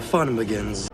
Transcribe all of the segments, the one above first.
fun begins.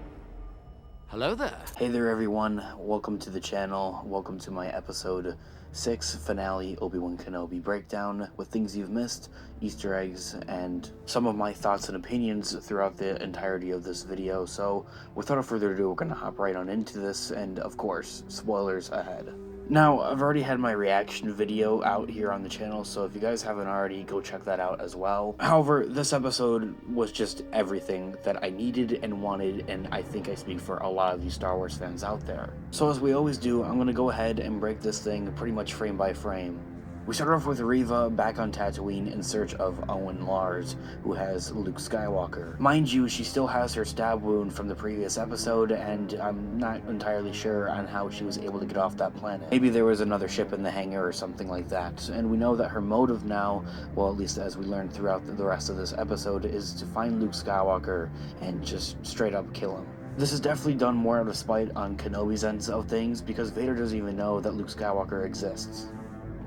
Hello there. Hey there everyone, welcome to the channel, welcome to my episode 6 finale Obi Wan Kenobi breakdown with things you've missed, Easter eggs, and some of my thoughts and opinions throughout the entirety of this video. So without further ado, we're going to hop right on into this, and of course, spoilers ahead. Now, I've already had my reaction video out here on the channel, so if you guys haven't already, go check that out as well. However, this episode was just everything that I needed and wanted, and I think I speak for a lot of you Star Wars fans out there. So as we always do, I'm going to go ahead and break this thing pretty much frame by frame. We start off with Reva back on Tatooine in search of Owen Lars, who has Luke Skywalker. Mind you, she still has her stab wound from the previous episode, and I'm not entirely sure on how she was able to get off that planet. Maybe there was another ship in the hangar or something like that. And we know that her motive now, well, at least as we learned throughout the rest of this episode, is to find Luke Skywalker and just straight up kill him. This is definitely done more out of spite on Kenobi's ends of things, because Vader doesn't even know that Luke Skywalker exists.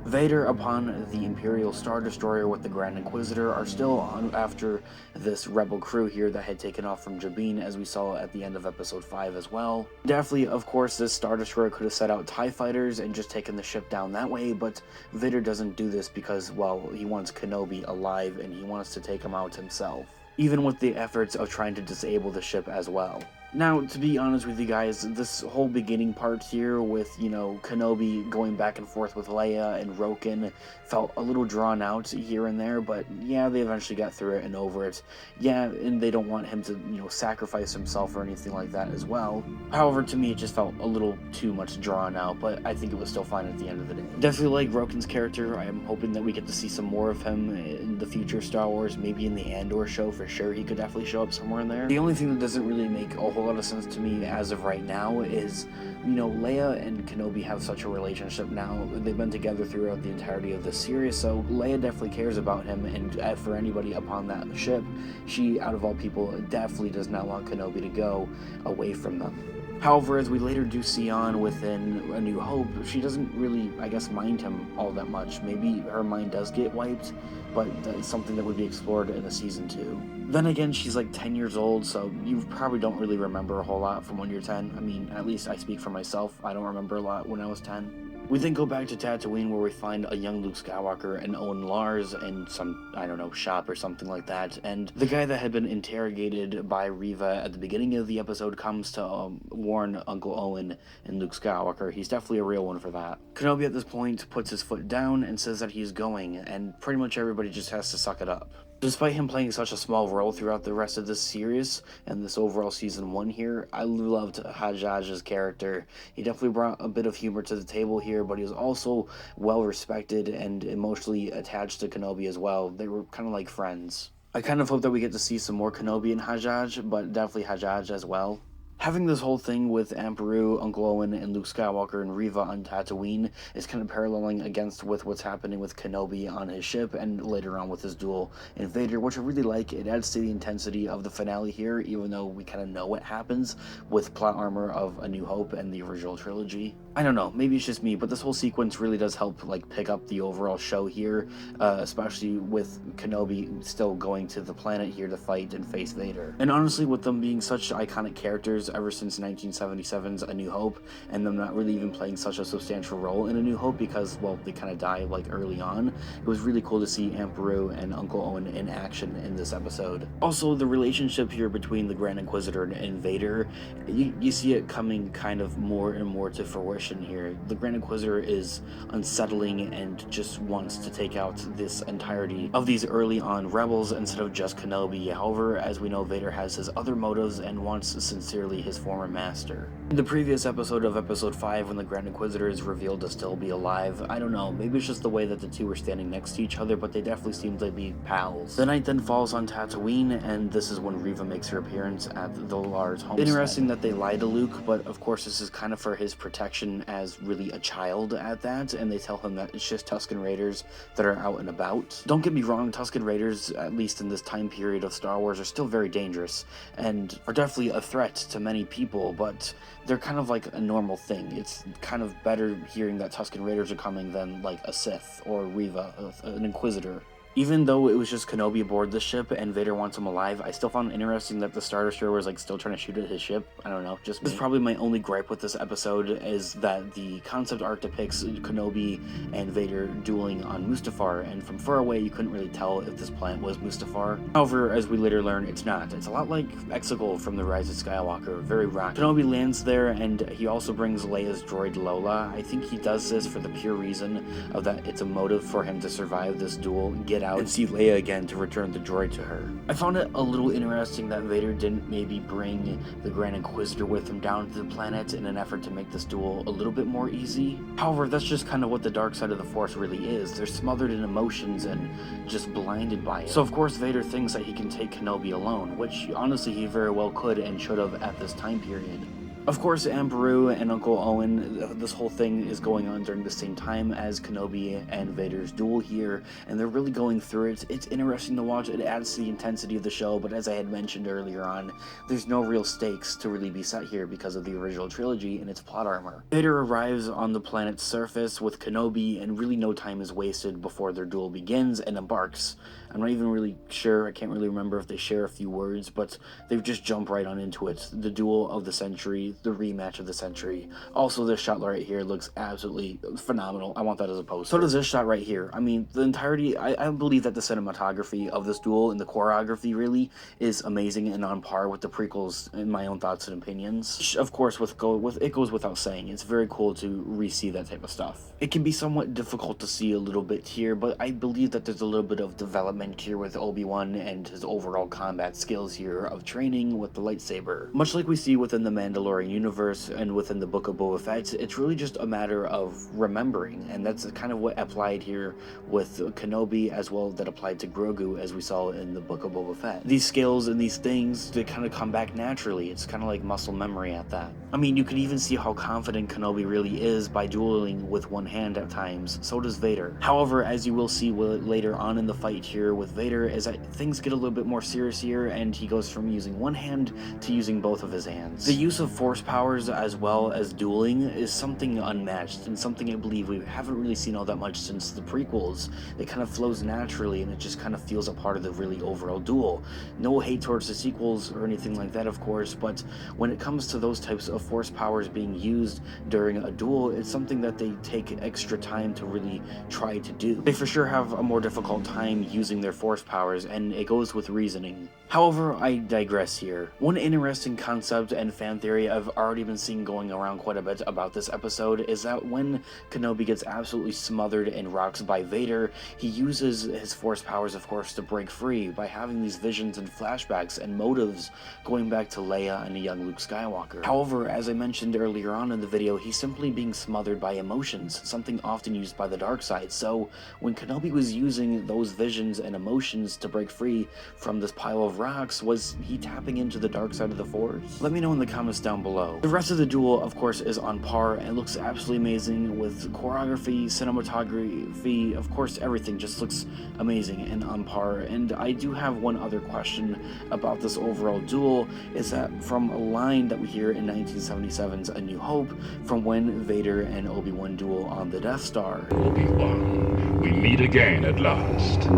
Vader, upon the Imperial Star Destroyer with the Grand Inquisitor, are still on after this rebel crew here that had taken off from Jabin, as we saw at the end of episode 5 as well. Definitely, of course, this Star Destroyer could have set out TIE fighters and just taken the ship down that way, but Vader doesn't do this because, well, he wants Kenobi alive and he wants to take him out himself, even with the efforts of trying to disable the ship as well. Now, to be honest with you guys, this whole beginning part here with, you know, Kenobi going back and forth with Leia and Roken felt a little drawn out here and there, but yeah, they eventually got through it and over it. Yeah, and they don't want him to, you know, sacrifice himself or anything like that as well. However, to me, it just felt a little too much drawn out, but I think it was still fine at the end of the day. Definitely like Roken's character. I am hoping that we get to see some more of him in the future Star Wars, maybe in the Andor show for sure. He could definitely show up somewhere in there. The only thing that doesn't really make a whole lot of sense to me as of right now is, you know, Leia and Kenobi have such a relationship now. They've been together throughout the entirety of this series, so Leia definitely cares about him, and for anybody upon that ship, she, out of all people, definitely does not want Kenobi to go away from them. However, as we later do see on within A New Hope, she doesn't really, I guess, mind him all that much. Maybe her mind does get wiped, but that's something that would be explored in the season 2. Then again, she's like 10 years old, so you probably don't really remember a whole lot from when you're 10. I mean, at least I speak for myself. I don't remember a lot when I was 10. We then go back to Tatooine, where we find a young Luke Skywalker and Owen Lars in some, I don't know, shop or something like that, and the guy that had been interrogated by Reva at the beginning of the episode comes to warn Uncle Owen and Luke Skywalker. He's definitely a real one for that. Kenobi at this point puts his foot down and says that he's going, and pretty much everybody just has to suck it up. Despite him playing such a small role throughout the rest of this series and this overall season 1 here, I loved Hajjaj's character. He definitely brought a bit of humor to the table here, but he was also well respected and emotionally attached to Kenobi as well. They were kind of like friends. I kind of hope that we get to see some more Kenobi and Hajjaj, but definitely Hajjaj as well. Having this whole thing with Aunt Beru, Uncle Owen, and Luke Skywalker and Reva on Tatooine is kind of paralleling against with what's happening with Kenobi on his ship and later on with his duel in Vader, which I really like. It adds to the intensity of the finale here, even though we kind of know what happens with plot armor of A New Hope and the original trilogy. I don't know, maybe it's just me, but this whole sequence really does help like pick up the overall show here, especially with Kenobi still going to the planet here to fight and face Vader. And honestly, with them being such iconic characters ever since 1977's A New Hope, and them not really even playing such a substantial role in A New Hope because, well, they kind of died like early on, it was really cool to see Aunt Beru and Uncle Owen in action in this episode. Also, the relationship here between the Grand Inquisitor and Vader, you see it coming kind of more and more to fruition here. The Grand Inquisitor is unsettling and just wants to take out this entirety of these early on rebels instead of just Kenobi. However, as we know, Vader has his other motives and wants sincerely his former master. In the previous episode of episode 5, when the Grand Inquisitor is revealed to still be alive, I don't know, maybe it's just the way that the two were standing next to each other, but they definitely seem to be pals. The night then falls on Tatooine, and this is when Reva makes her appearance at the Lars homestead. Interesting that they lie to Luke, but of course this is kind of for his protection as really a child at that, and they tell him that it's just Tusken Raiders that are out and about. Don't get me wrong, Tusken Raiders, at least in this time period of Star Wars, are still very dangerous, and are definitely a threat to many people, but they're kind of like a normal thing. It's kind of better hearing that Tusken Raiders are coming than like a Sith or Reva, an Inquisitor. Even though it was just Kenobi aboard the ship and Vader wants him alive, I still found it interesting that the Star Destroyer was like still trying to shoot at his ship. I don't know, just me. This is probably my only gripe with this episode, is that the concept art depicts Kenobi and Vader dueling on Mustafar, and from far away you couldn't really tell if this planet was Mustafar. However, as we later learn, it's not. It's a lot like Exegol from The Rise of Skywalker, very rocky. Kenobi lands there, and he also brings Leia's droid Lola. I think he does this for the pure reason of that it's a motive for him to survive this duel, get out, and see Leia again to return the droid to her. I found it a little interesting that Vader didn't maybe bring the Grand Inquisitor with him down to the planet in an effort to make this duel a little bit more easy. However, that's just kind of what the dark side of the Force really is. They're smothered in emotions and just blinded by it. So of course Vader thinks that he can take Kenobi alone, which honestly he very well could and should have at this time period. Of course, Aunt Beru and Uncle Owen, this whole thing is going on during the same time as Kenobi and Vader's duel here, and they're really going through it. It's interesting to watch. It adds to the intensity of the show, but as I had mentioned earlier on, there's no real stakes to really be set here because of the original trilogy and its plot armor. Vader arrives on the planet's surface with Kenobi, and really no time is wasted before their duel begins and embarks. I'm not even really sure, I can't really remember if they share a few words, but they've just jumped right on into it. The duel of the century, the rematch of the century. Also, this shot right here looks absolutely phenomenal. I want that as a poster. So does this shot right here. I mean, the entirety, I believe that the cinematography of this duel and the choreography really is amazing and on par with the prequels in my own thoughts and opinions. Of course, it goes without saying, it's very cool to re-see that type of stuff. It can be somewhat difficult to see a little bit here, but I believe that there's a little bit of development here with Obi Wan and his overall combat skills here of training with the lightsaber. Much like we see within the Mandalorian universe and within the Book of Boba Fett, it's really just a matter of remembering, and that's kind of what applied here with Kenobi as well that applied to Grogu as we saw in the Book of Boba Fett. These skills and these things, they kind of come back naturally. It's kind of like muscle memory at that. I mean, you can even see how confident Kenobi really is by dueling with one hand at times. So does Vader. However, as you will see later on in the fight here with Vader, is that things get a little bit more serious here, and he goes from using one hand to using both of his hands. The use of force powers as well as dueling is something unmatched, and something I believe we haven't really seen all that much since the prequels. It kind of flows naturally, and it just kind of feels a part of the really overall duel. No hate towards the sequels or anything like that, of course, but when it comes to those types of force powers being used during a duel, it's something that they take extra time to really try to do. They for sure have a more difficult time using their force powers, and it goes with reasoning. However, I digress here. One interesting concept and fan theory I've already been seeing going around quite a bit about this episode is that when Kenobi gets absolutely smothered in rocks by Vader, he uses his force powers, of course, to break free by having these visions and flashbacks and motives going back to Leia and a young Luke Skywalker. However, as I mentioned earlier on in the video, he's simply being smothered by emotions, something often used by the dark side. So when Kenobi was using those visions and emotions to break free from this pile of rocks, was he tapping into the dark side of the Force? Let me know in the comments down below. The rest of the duel, of course, is on par and looks absolutely amazing with choreography, cinematography, of course, everything just looks amazing and on par. And I do have one other question about this overall duel, is that from a line that we hear in 1977's A New Hope, from when Vader and Obi-Wan duel on the Death Star. Obi-Wan, we meet again at last.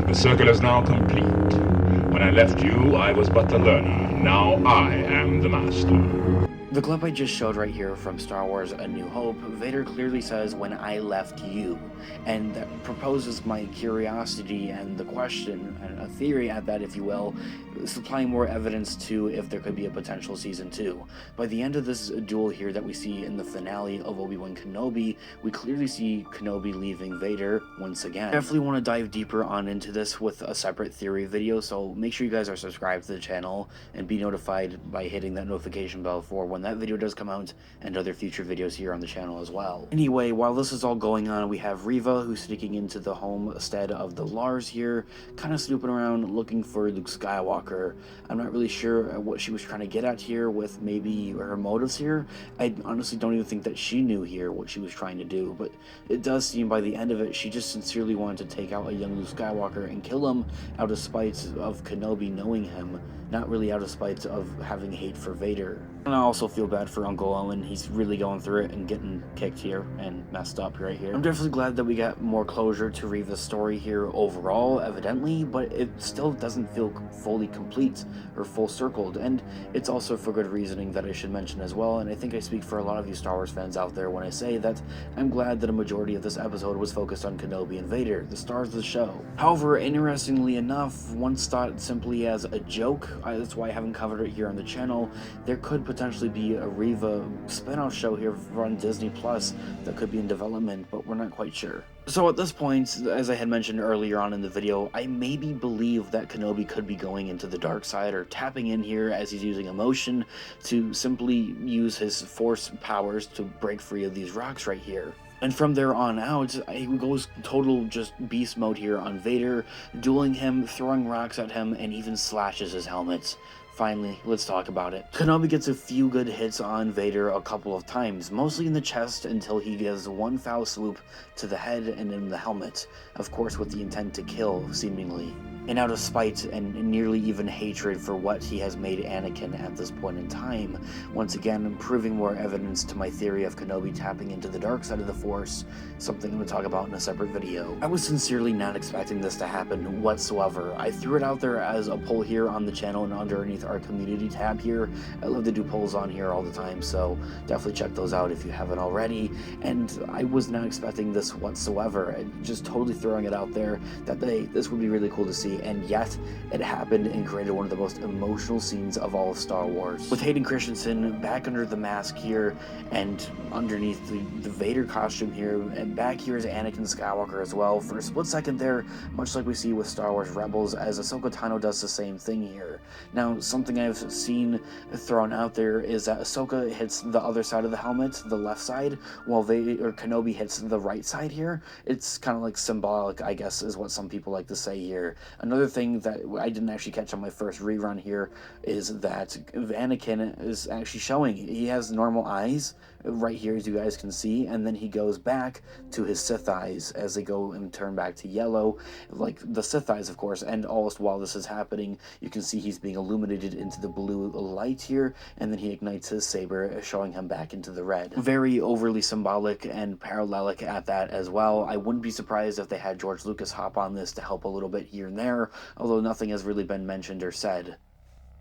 The circle is now complete. When I left you, I was but the learner. Now I am the master. The clip I just showed right here from Star Wars A New Hope, Vader clearly says, "When I left you," and that proposes my curiosity and the question, and a theory at that, if you will, supplying more evidence to if there could be a potential season 2. By the end of this duel here that we see in the finale of Obi Wan Kenobi, we clearly see Kenobi leaving Vader once again. I definitely want to dive deeper on into this with a separate theory video, so make sure you guys are subscribed to the channel and be notified by hitting that notification bell for when that video does come out and other future videos here on the channel as well. Anyway, while this is all going on, we have Reva, who's sneaking into the homestead of the Lars here, kind of snooping around looking for Luke Skywalker. I'm not really sure what she was trying to get at here with maybe her motives here. I honestly don't even think that she knew here what she was trying to do, but it does seem by the end of it she just sincerely wanted to take out a young Luke Skywalker and kill him out of spite of Kenobi knowing him, not really out of spite of having hate for Vader. And I also feel bad for Uncle Owen. He's really going through it and getting kicked here and messed up right here. I'm definitely glad that we got more closure to Reva's story here overall, evidently, but it still doesn't feel fully complete or full circled, and it's also for good reasoning that I should mention as well, and I think I speak for a lot of you Star Wars fans out there when I say that I'm glad that a majority of this episode was focused on Kenobi and Vader, the stars of the show. However, interestingly enough, once thought simply as a joke, that's why I haven't covered it here on the channel, there could potentially be a Reva spin-off show here on Disney Plus that could be in development, but we're not quite sure. So at this point, as I had mentioned earlier on in the video, I maybe believe that Kenobi could be going into the dark side or tapping in here as he's using emotion to simply use his force powers to break free of these rocks right here. And from there on out, he goes total just beast mode here on Vader, dueling him, throwing rocks at him, and even slashes his helmet. Finally, let's talk about it. Kenobi gets a few good hits on Vader a couple of times, mostly in the chest until he gives one foul swoop to the head and in the helmet, of course with the intent to kill, seemingly. And out of spite and nearly even hatred for what he has made Anakin at this point in time, once again proving more evidence to my theory of Kenobi tapping into the dark side of the Force, something I'm going to talk about in a separate video. I was sincerely not expecting this to happen whatsoever. I threw it out there as a poll here on the channel and underneath our community tab here. I love to do polls on here all the time, so definitely check those out if you haven't already. And I was not expecting this whatsoever. Just totally throwing it out there that this would be really cool to see. And yet it happened and created one of the most emotional scenes of all of Star Wars. With Hayden Christensen back under the mask here and underneath the Vader costume here, and back here is Anakin Skywalker as well. For a split second there, much like we see with Star Wars Rebels, as Ahsoka Tano does the same thing here. Now, something I've seen thrown out there is that Ahsoka hits the other side of the helmet, the left side, while Kenobi hits the right side here. It's kind of like symbolic, I guess, is what some people like to say here. Another thing that I didn't actually catch on my first rerun here is that Anakin is actually showing he has normal eyes right here, as you guys can see, and then he goes back to his Sith eyes as they go and turn back to yellow, like the Sith eyes, of course. And almost while this is happening, you can see he's being illuminated into the blue light here, and then he ignites his saber, showing him back into the red. Very overly symbolic and parallelic at that as well. I wouldn't be surprised if they had George Lucas hop on this to help a little bit here and there, although nothing has really been mentioned or said.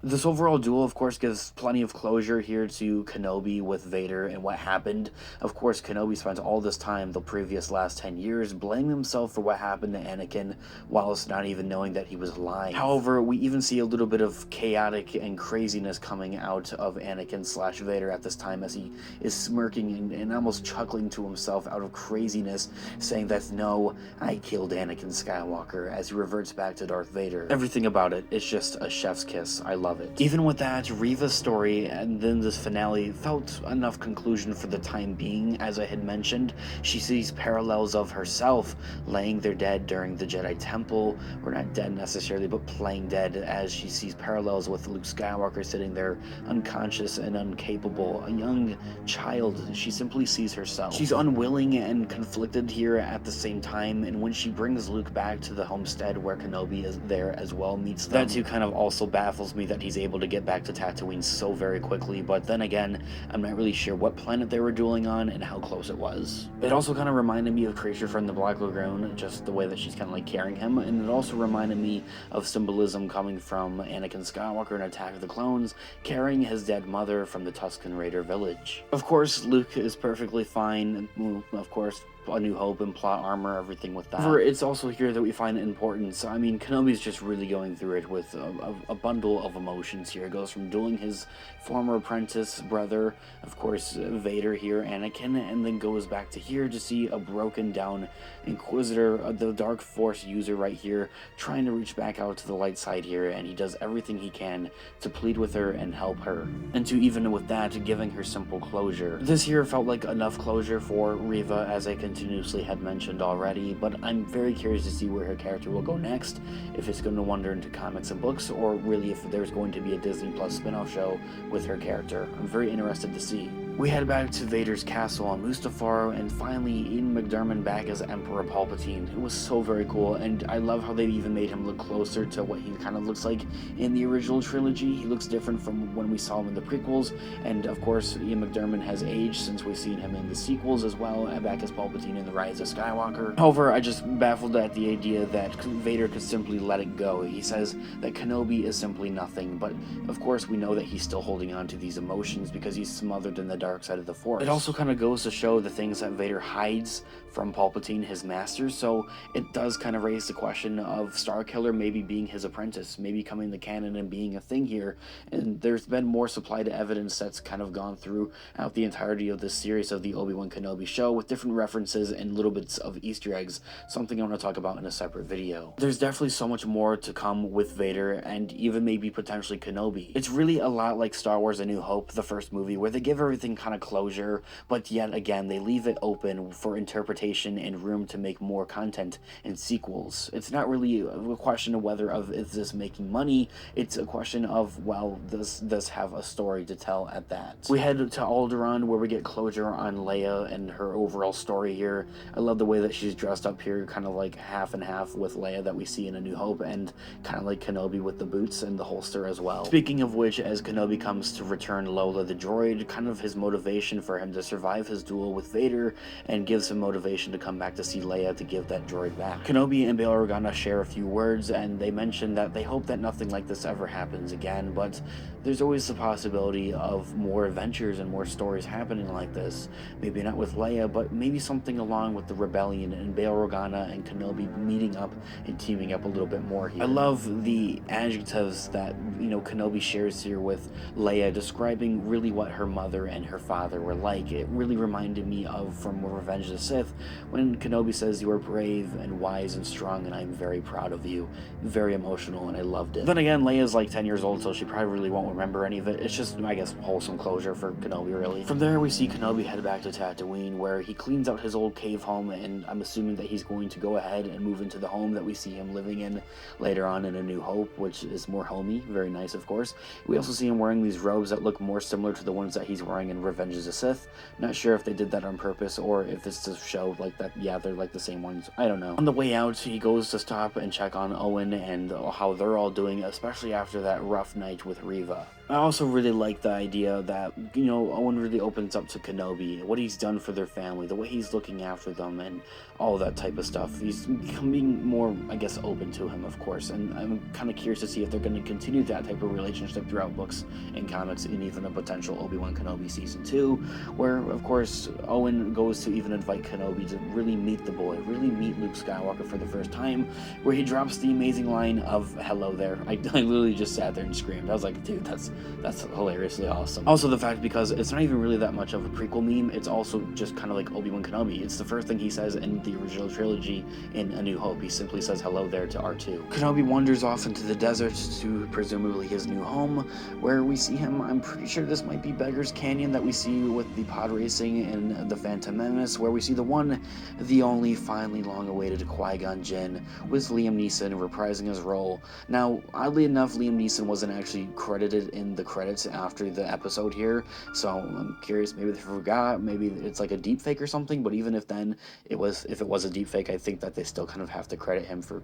This overall duel, of course, gives plenty of closure here to Kenobi with Vader and what happened. Of course, Kenobi spent all this time, the previous last 10 years, blaming himself for what happened to Anakin, whilst not even knowing that he was alive. However, we even see a little bit of chaotic and craziness coming out of Anakin / Vader at this time, as he is smirking and almost chuckling to himself out of craziness, saying that, no, I killed Anakin Skywalker, as he reverts back to Darth Vader. Everything about it is just a chef's kiss. I love it. Even with that, Reva's story and then this finale felt enough conclusion for the time being. As I had mentioned, she sees parallels of herself laying there dead during the Jedi Temple, or not dead necessarily, but playing dead, as she sees parallels with Luke Skywalker sitting there unconscious and incapable, a young child. She simply sees herself. She's unwilling and conflicted here at the same time, and when she brings Luke back to the homestead where Kenobi is there as well, meets them, that too kind of also baffles me, that he's able to get back to Tatooine so very quickly. But then again, I'm not really sure what planet they were dueling on and how close it was. It also kind of reminded me of Creature from the Black Lagoon, just the way that she's kind of like carrying him, and it also reminded me of symbolism coming from Anakin Skywalker in Attack of the Clones, carrying his dead mother from the Tusken Raider village. Of course, Luke is perfectly fine, of course, A New Hope and plot armor, everything with that. However, it's also here that we find importance. I mean, Kenobi's just really going through it with a bundle of emotions here. It goes from dueling his former apprentice brother, of course, Vader here, Anakin, and then goes back to here to see a broken down Inquisitor, the Dark Force user right here, trying to reach back out to the light side here, and he does everything he can to plead with her and help her. And to even with that, giving her simple closure. This here felt like enough closure for Reva, as I continuously had mentioned already, but I'm very curious to see where her character will go next, if it's going to wander into comics and books, or really if there's going to be a Disney Plus spin-off show with her character. I'm very interested to see. We head back to Vader's castle on Mustafar, and finally Ian McDiarmid back as Emperor Palpatine. It was so very cool, and I love how they even made him look closer to what he kind of looks like in the original trilogy. He looks different from when we saw him in the prequels, and of course Ian McDiarmid has aged since we've seen him in the sequels as well, back as Palpatine in The Rise of Skywalker. However, I just baffled at the idea that Vader could simply let it go. He says that Kenobi is simply nothing, but of course we know that he's still holding on to these emotions because he's smothered in the dark side of the Force. It also kind of goes to show the things that Vader hides from Palpatine, his master, so it does kind of raise the question of Starkiller maybe being his apprentice, maybe coming the canon and being a thing here, and there's been more supply to evidence that's kind of gone throughout the entirety of this series of the Obi Wan Kenobi show with different references and little bits of Easter eggs, something I want to talk about in a separate video. There's definitely so much more to come with Vader and even maybe potentially Kenobi. It's really a lot like Star Wars A New Hope, the first movie, where they give everything kind of closure, but yet again they leave it open for interpretation and room to make more content in sequels. It's not really a question of whether is this making money, it's a question of, well, does this have a story to tell at that. We head to Alderaan where we get closure on Leia and her overall story here. I love the way that she's dressed up here, kind of like half and half with Leia that we see in A New Hope, and kind of like Kenobi with the boots and the holster as well. Speaking of which, as Kenobi comes to return Lola the droid, kind of his motivation for him to survive his duel with Vader, and gives him motivation to come back to see Leia to give that droid back. Kenobi and Bail Organa share a few words, and they mention that they hope that nothing like this ever happens again, but there's always the possibility of more adventures and more stories happening like this. Maybe not with Leia, but maybe something along with the rebellion and Bail Organa and Kenobi meeting up and teaming up a little bit more here. I love the adjectives that, Kenobi shares here with Leia, describing really what her mother and her father were like. It really reminded me of from Revenge of the Sith when Kenobi says, "You are brave and wise and strong, and I'm very proud of you." Very emotional, and I loved it. Then again, Leia's like 10 years old, so she probably really won't remember any of it. It's just, I guess, wholesome closure for Kenobi, really. From there, we see Kenobi head back to Tatooine, where he cleans out his old cave home, and I'm assuming that he's going to go ahead and move into the home that we see him living in later on in A New Hope, which is more homey. Very nice, of course. We also see him wearing these robes that look more similar to the ones that he's wearing in Revenge of the Sith. Not sure if they did that on purpose or if it's to show like that, yeah, they're like the same ones. I don't know. On the way out, he goes to stop and check on Owen and how they're all doing, especially after that rough night with Reva. I also really like the idea that, Owen really opens up to Kenobi, what he's done for their family, the way he's looking after them, and all that type of stuff. He's becoming more, I guess, open to him, of course, and I'm kind of curious to see if they're going to continue that type of relationship throughout books and comics, and even a potential Obi Wan Kenobi Season 2, where, of course, Owen goes to even invite Kenobi to really meet the boy, really meet Luke Skywalker for the first time, where he drops the amazing line of, "Hello there." I literally just sat there and screamed. I was like, dude, that's hilariously awesome. Also, the fact, because it's not even really that much of a prequel meme, it's also just kind of like Obi-Wan Kenobi. It's the first thing he says in the original trilogy in A New Hope. He simply says hello there to R2. Kenobi wanders off into the desert to presumably his new home, where we see him, I'm pretty sure this might be Beggar's Canyon that we see with the pod racing in The Phantom Menace, where we see the one, the only, finally long-awaited Qui-Gon Jinn, with Liam Neeson reprising his role. Now, oddly enough, Liam Neeson wasn't actually credited in the credits after the episode here, so I'm curious, maybe they forgot, maybe it's like a deep fake or something, but even if it was a deep fake, I think that they still kind of have to credit him for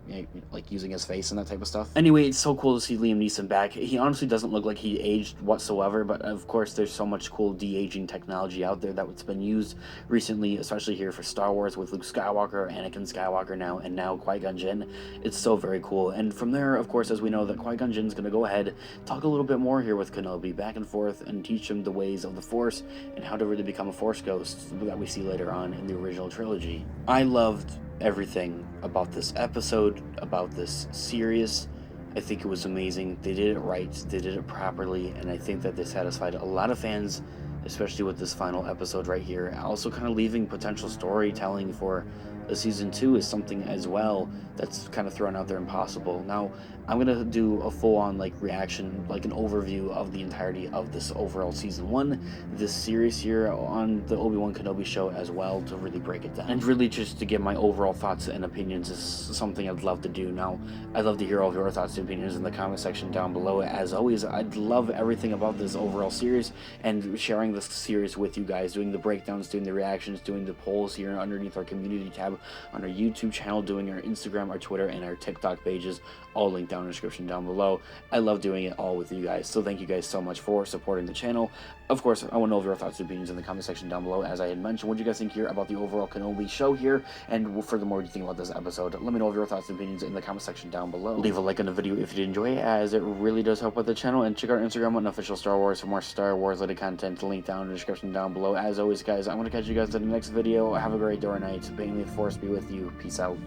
like using his face and that type of stuff. Anyway, it's so cool to see Liam Neeson back. He honestly doesn't look like he aged whatsoever, but of course there's so much cool de-aging technology out there that's been used recently, especially here for Star Wars with Luke Skywalker, Anakin Skywalker now, and now Qui-Gon Jinn. It's so very cool. And from there, of course, as we know that Qui-Gon Jinn's going to go ahead, talk a little bit more here with Kenobi, back and forth, and teach him the ways of the Force and how to really become a Force ghost that we see later on in the original trilogy. I loved everything about this episode, about this series. I think it was amazing. They did it right, they did it properly, and I think that they satisfied a lot of fans, especially with this final episode right here. Also kind of leaving potential storytelling for a season 2 is something as well that's kind of thrown out there impossible. Now, I'm gonna do a full-on reaction, like an overview of the entirety of this overall season 1, this series here on the Obi Wan Kenobi show as well, to really break it down. And really just to give my overall thoughts and opinions is something I'd love to do. Now, I'd love to hear all of your thoughts and opinions in the comment section down below. As always, I'd love everything about this overall series, and sharing this series with you guys, doing the breakdowns, doing the reactions, doing the polls here underneath our community tab on our YouTube channel, doing our Instagram, our Twitter, and our TikTok pages, all linked down in the description down below. I love doing it all with you guys, so thank you guys so much for supporting the channel. Of course, I want to know your thoughts and opinions in the comment section down below. As I had mentioned, what do you guys think here about the overall Kenobi show here, and furthermore, what do you think about this episode? Let me know your thoughts and opinions in the comment section down below. Leave a like on the video if you did enjoy it, as it really does help with the channel, and check out our Instagram on Official Star Wars for more Star Wars related content, link down in the description down below. As always, guys, I'm going to catch you guys in the next video. Have a great day or night. May the Force be with you. Peace out.